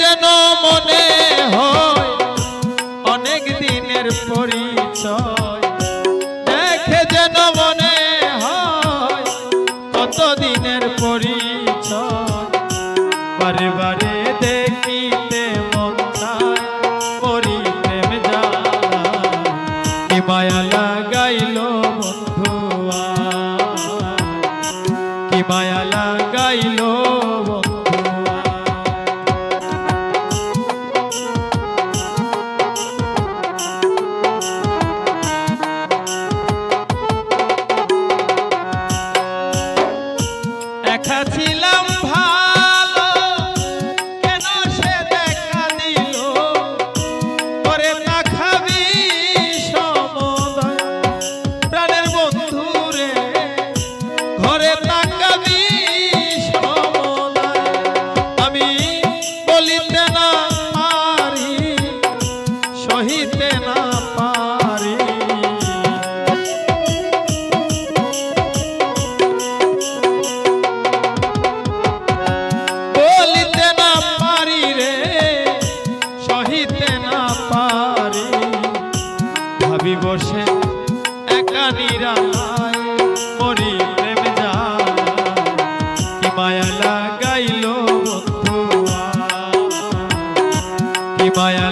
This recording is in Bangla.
যেন মনে হয় অনেক দিনের পরিচয়, দেখে যেন মনে হয় কত দিনের পরিচয়। বারে বারে দেখিতে মন চায় মরি প্রেম জ্বালায়, কি মায়া লাগাইল বন্ধু কি মায়া লাগাইল একা ছিলাম ভালো কেন সে দেখা দিল, করে না খাবি সমুদয় প্রাণের বন্ধু রে, ঘরে তাকাবি সমুদয়। আমি বলিতে না পারি সহিতে না পারি, বলিতে না পারি রে সহিতে না পারি। ভাবি বসে একা নিরালায় মরি প্রেম জ্বালায়, কি মায়া লাগাইল বন্ধু কি মায়া